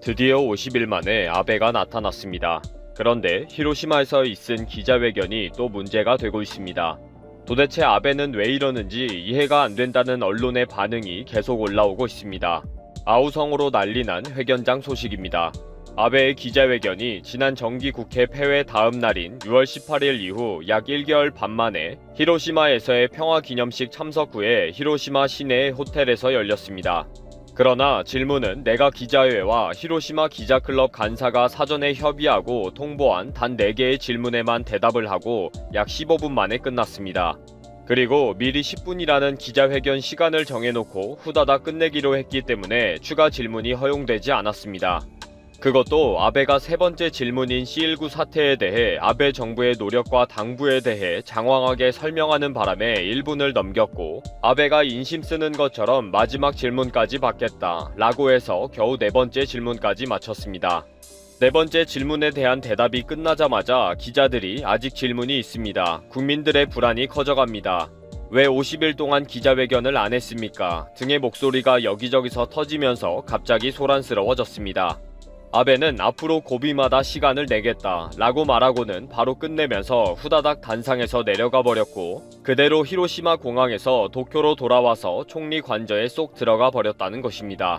드디어 50일 만에 아베가 나타났습니다. 그런데 히로시마에서 있은 기자회견이 또 문제가 되고 있습니다. 도대체 아베는 왜 이러는지 이해가 안 된다는 언론의 반응이 계속 올라오고 있습니다. 아우성으로 난리난 회견장 소식입니다. 아베의 기자회견이 지난 정기국회 폐회 다음 날인 6월 18일 이후 약 1개월 반 만에 히로시마에서의 평화기념식 참석 후에 히로시마 시내의 호텔에서 열렸습니다. 그러나 질문은 내가 기자회와 히로시마 기자클럽 간사가 사전에 협의하고 통보한 단 4개의 질문에만 대답을 하고 약 15분 만에 끝났습니다. 그리고 미리 10분이라는 기자회견 시간을 정해놓고 후다닥 끝내기로 했기 때문에 추가 질문이 허용되지 않았습니다. 그것도 아베가 세 번째 질문인 C19 사태에 대해 아베 정부의 노력과 당부에 대해 장황하게 설명하는 바람에 1분을 넘겼고, 아베가 인심 쓰는 것처럼 마지막 질문까지 받겠다 라고 해서 겨우 네 번째 질문까지 마쳤습니다. 네 번째 질문에 대한 대답이 끝나자마자 기자들이 아직 질문이 있습니다. 국민들의 불안이 커져갑니다. 왜 50일 동안 기자회견을 안 했습니까? 등의 목소리가 여기저기서 터지면서 갑자기 소란스러워졌습니다. 아베는 앞으로 고비마다 시간을 내겠다 라고 말하고는 바로 끝내면서 후다닥 단상에서 내려가 버렸고, 그대로 히로시마 공항에서 도쿄로 돌아와서 총리 관저에 쏙 들어가 버렸다는 것입니다.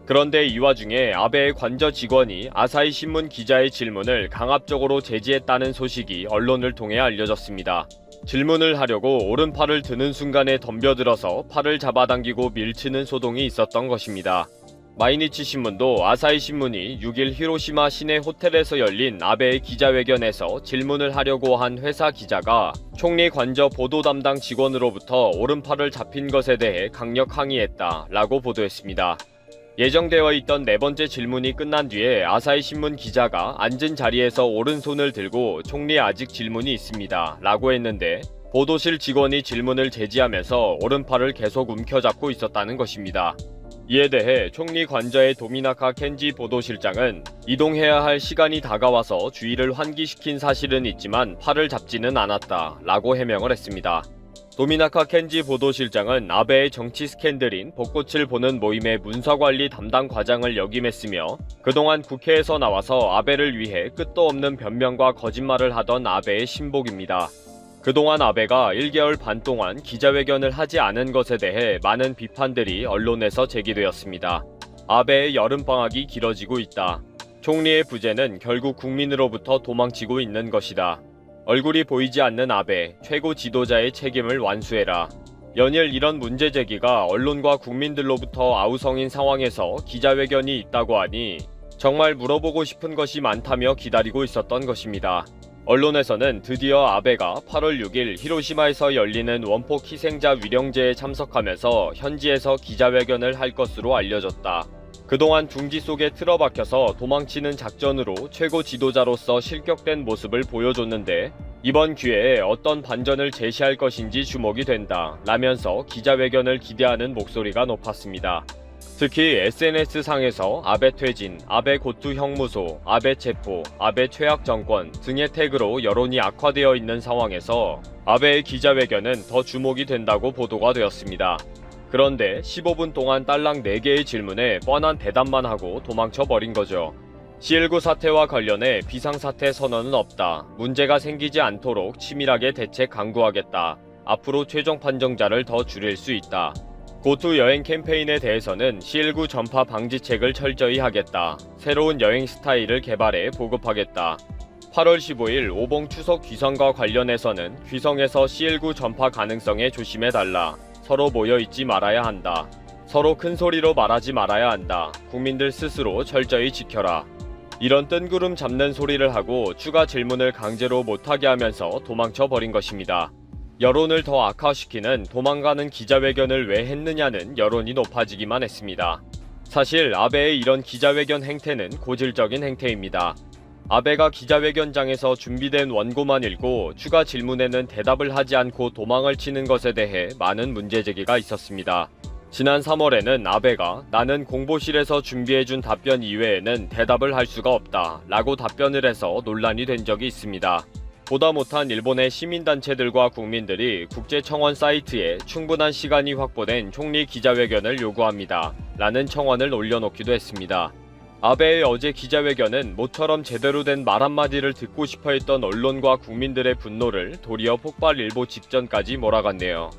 그런데 이 와중에 아베의 관저 직원이 아사히 신문 기자의 질문을 강압적으로 제지했다는 소식이 언론을 통해 알려졌습니다. 질문을 하려고 오른팔을 드는 순간에 덤벼들어서 팔을 잡아당기고 밀치는 소동이 있었던 것입니다. 마이니치 신문도 아사히 신문이 6일 히로시마 시내 호텔에서 열린 아베의 기자회견에서 질문을 하려고 한 회사 기자가 총리 관저 보도 담당 직원으로부터 오른팔을 잡힌 것에 대해 강력 항의했다 라고 보도했습니다. 예정되어 있던 네 번째 질문이 끝난 뒤에 아사히 신문 기자가 앉은 자리에서 오른손을 들고 총리에 아직 질문이 있습니다 라고 했는데, 보도실 직원이 질문을 제지하면서 오른팔을 계속 움켜잡고 있었다는 것입니다. 이에 대해 총리 관저의 도미나카 켄지 보도실장은 이동해야 할 시간이 다가와서 주의를 환기시킨 사실은 있지만 팔을 잡지는 않았다 라고 해명을 했습니다. 도미나카 켄지 보도실장은 아베의 정치 스캔들인 벚꽃을 보는 모임의 문서관리 담당 과장을 역임했으며, 그동안 국회에서 나와서 아베를 위해 끝도 없는 변명과 거짓말을 하던 아베의 신복입니다. 그동안 아베가 1개월 반 동안 기자회견을 하지 않은 것에 대해 많은 비판들이 언론에서 제기되었습니다. 아베의 여름방학이 길어지고 있다. 총리의 부재는 결국 국민으로부터 도망치고 있는 것이다. 얼굴이 보이지 않는 아베, 최고 지도자의 책임을 완수해라. 연일 이런 문제 제기가 언론과 국민들로부터 아우성인 상황에서 기자회견이 있다고 하니 정말 물어보고 싶은 것이 많다며 기다리고 있었던 것입니다. 언론에서는 드디어 아베가 8월 6일 히로시마에서 열리는 원폭 희생자 위령제에 참석하면서 현지에서 기자회견을 할 것으로 알려졌다. 그동안 둥지 속에 틀어박혀서 도망치는 작전으로 최고 지도자로서 실격된 모습을 보여줬는데, 이번 기회에 어떤 반전을 제시할 것인지 주목이 된다 라면서 기자회견을 기대하는 목소리가 높았습니다. 특히 SNS상에서 아베 퇴진, 아베 고투 형무소, 아베 체포, 아베 퇴학 정권 등의 태그로 여론이 악화되어 있는 상황에서 아베의 기자회견은 더 주목이 된다고 보도가 되었습니다. 그런데 15분 동안 딸랑 4개의 질문에 뻔한 대답만 하고 도망쳐 버린 거죠. C19 사태와 관련해 비상사태 선언은 없다. 문제가 생기지 않도록 치밀하게 대책 강구하겠다. 앞으로 최종 판정자를 더 줄일 수 있다. 고투 여행 캠페인에 대해서는 C19 전파 방지책을 철저히 하겠다. 새로운 여행 스타일을 개발해 보급하겠다. 8월 15일 오봉 추석 귀성과 관련해서는 귀성에서 C19 전파 가능성에 조심해달라. 서로 모여있지 말아야 한다. 서로 큰 소리로 말하지 말아야 한다. 국민들 스스로 철저히 지켜라. 이런 뜬구름 잡는 소리를 하고 추가 질문을 강제로 못하게 하면서 도망쳐 버린 것입니다. 여론을 더 악화시키는 도망가는 기자회견을 왜 했느냐는 여론이 높아지기만 했습니다. 사실 아베의 이런 기자회견 행태는 고질적인 행태입니다. 아베가 기자회견장에서 준비된 원고만 읽고 추가 질문에는 대답을 하지 않고 도망을 치는 것에 대해 많은 문제제기가 있었습니다. 지난 3월에는 아베가 나는 공보실에서 준비해준 답변 이외에는 대답을 할 수가 없다 라고 답변을 해서 논란이 된 적이 있습니다. 보다 못한 일본의 시민단체들과 국민들이 국제청원 사이트에 충분한 시간이 확보된 총리 기자회견을 요구합니다 라는 청원을 올려놓기도 했습니다. 아베의 어제 기자회견은 모처럼 제대로 된 말 한마디를 듣고 싶어 했던 언론과 국민들의 분노를 도리어 폭발일보 직전까지 몰아갔네요.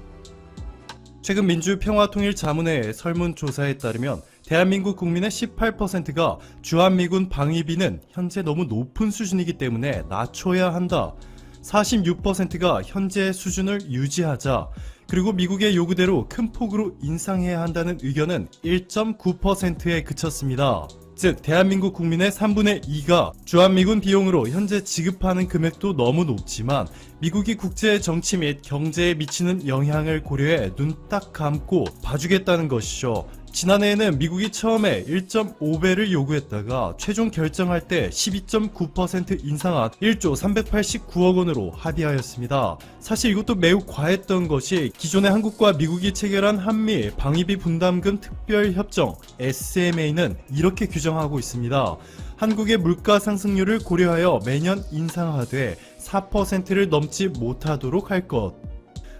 최근 민주평화통일자문회의 설문조사에 따르면 대한민국 국민의 18%가 주한미군 방위비는 현재 너무 높은 수준이기 때문에 낮춰야 한다. 46%가 현재 수준을 유지하자. 그리고 미국의 요구대로 큰 폭으로 인상해야 한다는 의견은 1.9%에 그쳤습니다. 즉 대한민국 국민의 3분의 2가 주한미군 비용으로 현재 지급하는 금액도 너무 높지만 미국이 국제 정치 및 경제에 미치는 영향을 고려해 눈 딱 감고 봐주겠다는 것이죠. 지난해에는 미국이 처음에 1.5배를 요구했다가 최종 결정할 때 12.9% 인상한 1조 389억 원으로 합의하였습니다. 사실 이것도 매우 과했던 것이 기존의 한국과 미국이 체결한 한미 방위비 분담금 특별협정 SMA는 이렇게 규정하고 있습니다. 한국의 물가 상승률을 고려하여 매년 인상하되 4%를 넘지 못하도록 할 것.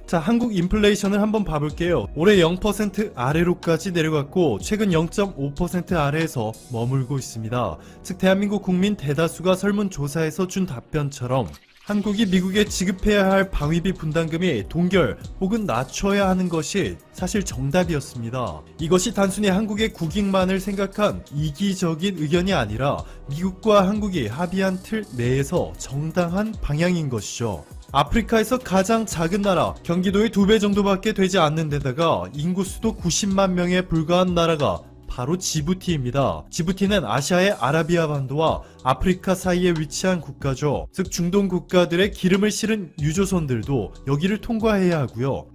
자, 한국 인플레이션을 한번 봐볼게요. 올해 0% 아래로까지 내려갔고 최근 0.5% 아래에서 머물고 있습니다. 즉 대한민국 국민 대다수가 설문조사에서 준 답변처럼 한국이 미국에 지급해야 할 방위비 분담금이 동결 혹은 낮춰야 하는 것이 사실 정답이었습니다. 이것이 단순히 한국의 국익만을 생각한 이기적인 의견이 아니라 미국과 한국이 합의한 틀 내에서 정당한 방향인 것이죠. 아프리카에서 가장 작은 나라, 경기도의 2배 정도밖에 되지 않는 데다가 인구수도 90만 명에 불과한 나라가 바로 지부티입니다. 지부티는 아시아의 아라비아 반도와 아프리카 사이에 위치한 국가죠. 즉 중동 국가들의 기름을 실은 유조선들도 여기를 통과해야 하고요.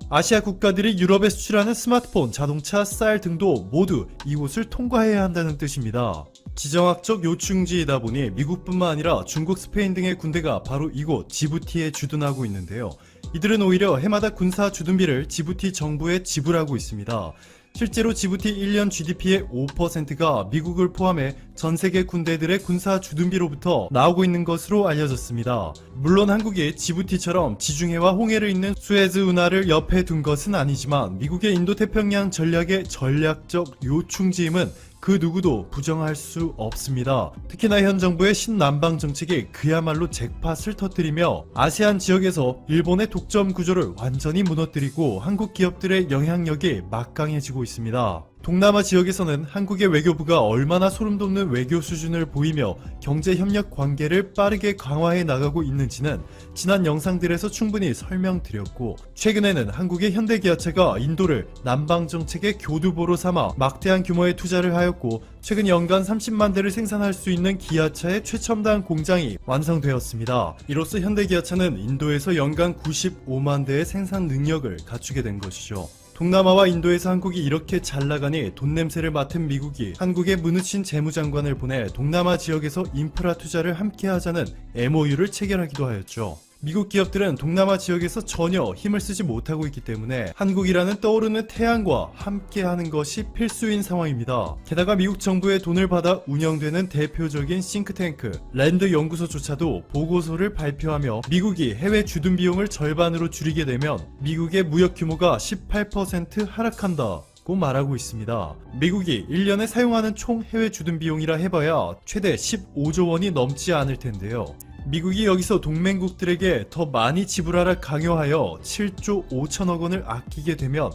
아시아 국가들이 유럽에 수출하는 스마트폰, 자동차, 쌀 등도 모두 이곳을 통과해야 한다는 뜻입니다. 지정학적 요충지이다 보니 미국뿐만 아니라 중국, 스페인 등의 군대가 바로 이곳 지부티에 주둔하고 있는데요. 이들은 오히려 해마다 군사 주둔비를 지부티 정부에 지불하고 있습니다. 실제로 지부티 1년 GDP의 5%가 미국을 포함해 전 세계 군대들의 군사 주둔비로부터 나오고 있는 것으로 알려졌습니다. 물론 한국이 지부티처럼 지중해와 홍해를 잇는 수에즈 운하를 옆에 둔 것은 아니지만 미국의 인도태평양 전략의 전략적 요충지임은 그 누구도 부정할 수 없습니다. 특히나 현 정부의 신남방 정책이 그야말로 잭팟을 터뜨리며 아세안 지역에서 일본의 독점 구조를 완전히 무너뜨리고 한국 기업들의 영향력이 막강해지고 있습니다. 동남아 지역에서는 한국의 외교부가 얼마나 소름돋는 외교 수준을 보이며 경제협력 관계를 빠르게 강화해 나가고 있는지는 지난 영상들에서 충분히 설명드렸고, 최근에는 한국의 현대기아차가 인도를 남방정책의 교두보로 삼아 막대한 규모의 투자를 하였고 최근 연간 30만 대를 생산할 수 있는 기아차의 최첨단 공장이 완성되었습니다. 이로써 현대기아차는 인도에서 연간 95만 대의 생산 능력을 갖추게 된 것이죠. 동남아와 인도에서 한국이 이렇게 잘 나가니 돈 냄새를 맡은 미국이 한국의 문우친 재무장관을 보내 동남아 지역에서 인프라 투자를 함께 하자는 MOU를 체결하기도 하였죠. 미국 기업들은 동남아 지역에서 전혀 힘을 쓰지 못하고 있기 때문에 한국이라는 떠오르는 태양과 함께 하는 것이 필수인 상황입니다. 게다가 미국 정부의 돈을 받아 운영되는 대표적인 싱크탱크 랜드 연구소조차도 보고서를 발표하며 미국이 해외 주둔 비용을 절반으로 줄이게 되면 미국의 무역 규모가 18% 하락한다 고 말하고 있습니다. 미국이 1년에 사용하는 총 해외 주둔 비용이라 해봐야 최대 15조 원이 넘지 않을 텐데요. 미국이 여기서 동맹국들에게 더 많이 지불하라 강요하여 7조 5천억 원을 아끼게 되면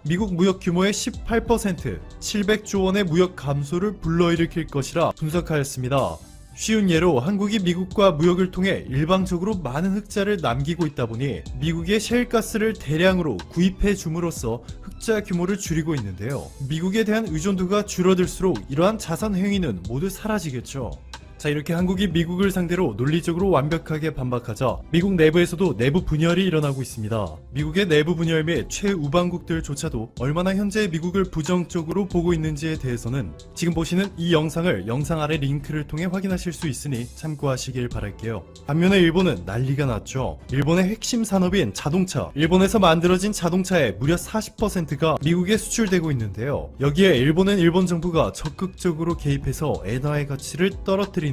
미국 무역 규모의 18%, 700조 원의 무역 감소를 불러일으킬 것이라 분석하였습니다. 쉬운 예로 한국이 미국과 무역을 통해 일방적으로 많은 흑자를 남기고 있다 보니 미국의 셰일가스를 대량으로 구입해 줌으로써 흑자 규모를 줄이고 있는데요. 미국에 대한 의존도가 줄어들수록 이러한 자산 행위는 모두 사라지겠죠. 자, 이렇게 한국이 미국을 상대로 논리적으로 완벽하게 반박하자 미국 내부에서도 내부 분열이 일어나고 있습니다. 미국의 내부 분열 및 최우방국들조차도 얼마나 현재 미국을 부정적으로 보고 있는지에 대해서는 지금 보시는 이 영상을 영상 아래 링크를 통해 확인하실 수 있으니 참고하시길 바랄게요. 반면에 일본은 난리가 났죠. 일본의 핵심 산업인 자동차, 일본에서 만들어진 자동차의 무려 40%가 미국에 수출되고 있는데요. 여기에 일본은 일본 정부가 적극적으로 개입해서 엔화의 가치를 떨어뜨리는데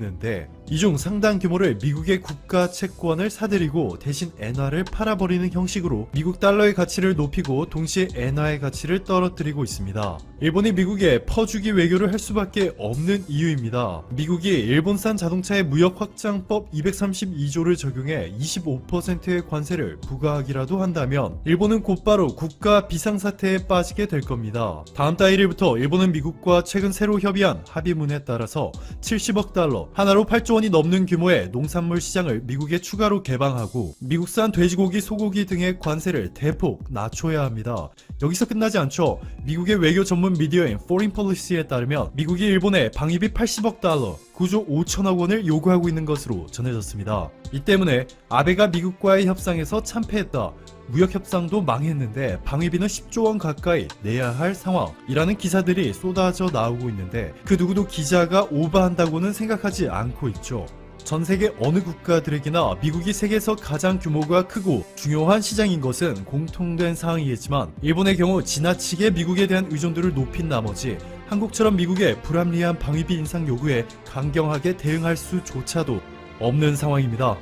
이 중 상당 규모를 미국의 국가 채권을 사들이고 대신 엔화를 팔아버리는 형식으로 미국 달러의 가치를 높이고 동시에 엔화의 가치를 떨어뜨리고 있습니다. 일본이 미국에 퍼주기 외교를 할 수밖에 없는 이유입니다. 미국이 일본산 자동차의 무역 확장법 232조를 적용해 25%의 관세를 부과하기라도 한다면 일본은 곧바로 국가 비상사태에 빠지게 될 겁니다. 다음 달 1일부터 일본은 미국과 최근 새로 협의한 합의문에 따라서 70억 달러, 하나로 8조 원이 넘는 규모의 농산물 시장을 미국에 추가로 개방하고 미국산 돼지고기, 소고기 등의 관세를 대폭 낮춰야 합니다. 여기서 끝나지 않죠. 미국의 외교 전문 미디어인 Foreign Policy에 따르면 미국이 일본에 방위비 80억 달러, 9조 5천억 원을 요구하고 있는 것으로 전해졌습니다. 이 때문에 아베가 미국과의 협상에서 참패했다. 무역 협상도 망했는데 방위비는 10조 원 가까이 내야 할 상황이라는 기사들이 쏟아져 나오고 있는데 그 누구도 기자가 오버한다고는 생각하지 않고 있죠. 전 세계 어느 국가들에게나 미국이 세계에서 가장 규모가 크고 중요한 시장인 것은 공통된 사항이겠지만 일본의 경우 지나치게 미국에 대한 의존도를 높인 나머지 한국처럼 미국의 불합리한 방위비 인상 요구에 강경하게 대응할 수조차도 없는 상황입니다.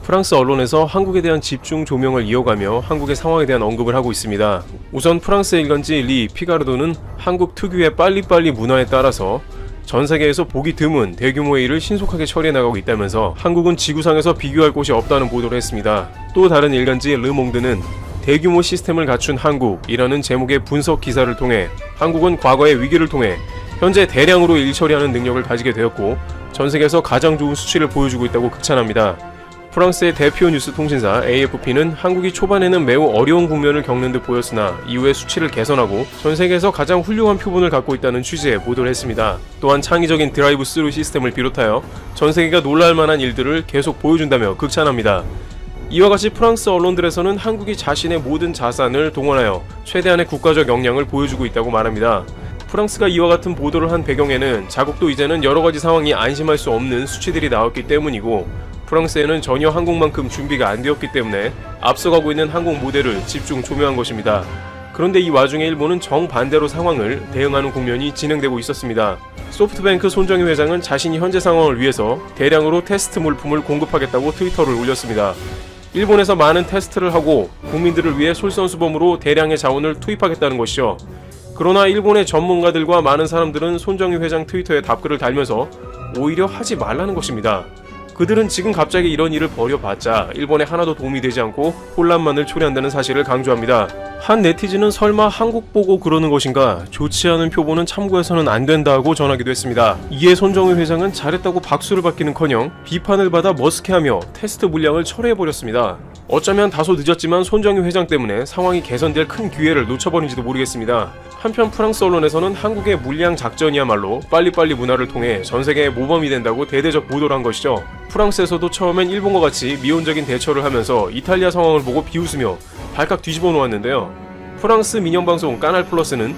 프랑스 언론에서 한국에 대한 집중 조명을 이어가며 한국의 상황에 대한 언급을 하고 있습니다. 우선 프랑스의 일간지 리 피가르도는 한국 특유의 빨리빨리 문화에 따라서 전 세계에서 보기 드문 대규모의 일을 신속하게 처리해 나가고 있다면서 한국은 지구상에서 비교할 곳이 없다는 보도를 했습니다. 또 다른 일간지 르몽드는 대규모 시스템을 갖춘 한국이라는 제목의 분석 기사를 통해 한국은 과거의 위기를 통해 현재 대량으로 일 처리하는 능력을 가지게 되었고 전 세계에서 가장 좋은 수치를 보여주고 있다고 극찬합니다. 프랑스의 대표 뉴스 통신사 AFP는 한국이 초반에는 매우 어려운 국면을 겪는 듯 보였으나 이후에 수치를 개선하고 전 세계에서 가장 훌륭한 표본을 갖고 있다는 취지의 보도를 했습니다. 또한 창의적인 드라이브 스루 시스템을 비롯하여 전 세계가 놀랄 만한 일들을 계속 보여준다며 극찬합니다. 이와 같이 프랑스 언론들에서는 한국이 자신의 모든 자산을 동원하여 최대한의 국가적 역량을 보여주고 있다고 말합니다. 프랑스가 이와 같은 보도를 한 배경에는 자국도 이제는 여러가지 상황이 안심할 수 없는 수치들이 나왔기 때문이고 프랑스에는 전혀 한국만큼 준비가 안 되었기 때문에 앞서가고 있는 한국 모델을 집중 조명한 것입니다. 그런데 이 와중에 일본은 정반대로 상황을 대응하는 국면이 진행되고 있었습니다. 소프트뱅크 손정희 회장은 자신이 현재 상황을 위해서 대량으로 테스트 물품을 공급하겠다고 트위터를 올렸습니다. 일본에서 많은 테스트를 하고 국민들을 위해 솔선수범으로 대량의 자원을 투입하겠다는 것이죠. 그러나 일본의 전문가들과 많은 사람들은 손정희 회장 트위터에 답글을 달면서 오히려 하지 말라는 것입니다. 그들은 지금 갑자기 이런 일을 벌여봤자 일본에 하나도 도움이 되지 않고 혼란만을 초래한다는 사실을 강조합니다. 한 네티즌은 설마 한국 보고 그러는 것인가? 좋지 않은 표본은 참고해서는 안 된다고 전하기도 했습니다. 이에 손정희 회장은 잘했다고 박수를 받기는커녕 비판을 받아 머쓱해하며 테스트 물량을 철회해버렸습니다. 어쩌면 다소 늦었지만 손정희 회장 때문에 상황이 개선될 큰 기회를 놓쳐버린지도 모르겠습니다. 한편 프랑스 언론에서는 한국의 물량 작전이야말로 빨리빨리 문화를 통해 전세계의 모범이 된다고 대대적 보도를 한 것이죠. 프랑스에서도 처음엔 일본과 같이 미온적인 대처를 하면서 이탈리아 상황을 보고 비웃으며 발칵 뒤집어 놓았는데요. 프랑스 민영방송 까날 플러스는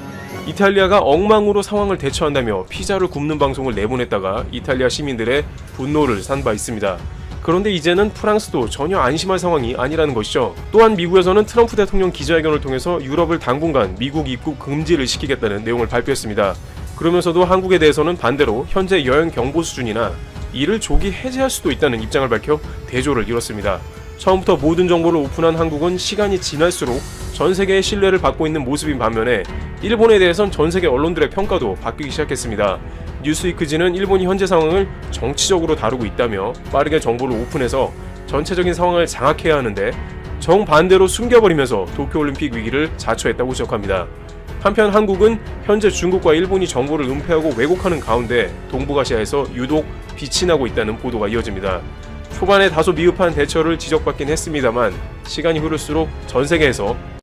이탈리아가 엉망으로 상황을 대처한다며 피자를 굽는 방송을 내보냈다가 이탈리아 시민들의 분노를 산 바 있습니다. 그런데 이제는 프랑스도 전혀 안심할 상황이 아니라는 것이죠. 또한 미국에서는 트럼프 대통령 기자회견을 통해서 유럽을 당분간 미국 입국 금지를 시키겠다는 내용을 발표했습니다. 그러면서도 한국에 대해서는 반대로 현재 여행 경보 수준이나 이를 조기 해제할 수도 있다는 입장을 밝혀 대조를 이뤘습니다. 처음부터 모든 정보를 오픈한 한국은 시간이 지날수록 전 세계의 신뢰를 받고 있는 모습인 반면에 일본에 대해선 전 세계 언론들의 평가도 바뀌기 시작했습니다. 뉴스위크지는 일본이 현재 상황을 정치적으로 다루고 있다며 빠르게 정보를 오픈해서 전체적인 상황을 장악해야 하는데 정반대로 숨겨버리면서 도쿄올림픽 위기를 자초했다고 지적합니다. 한편 한국은 현재 중국과 일본이 정보를 은폐하고 왜곡하는 가운데 동북아시아에서 유독 빛이 나고 있다는 보도가 이어집니다. 초반에 다소 미흡한 대처를 지적받긴 했습니다만 시간이 흐를수록 전 세계에서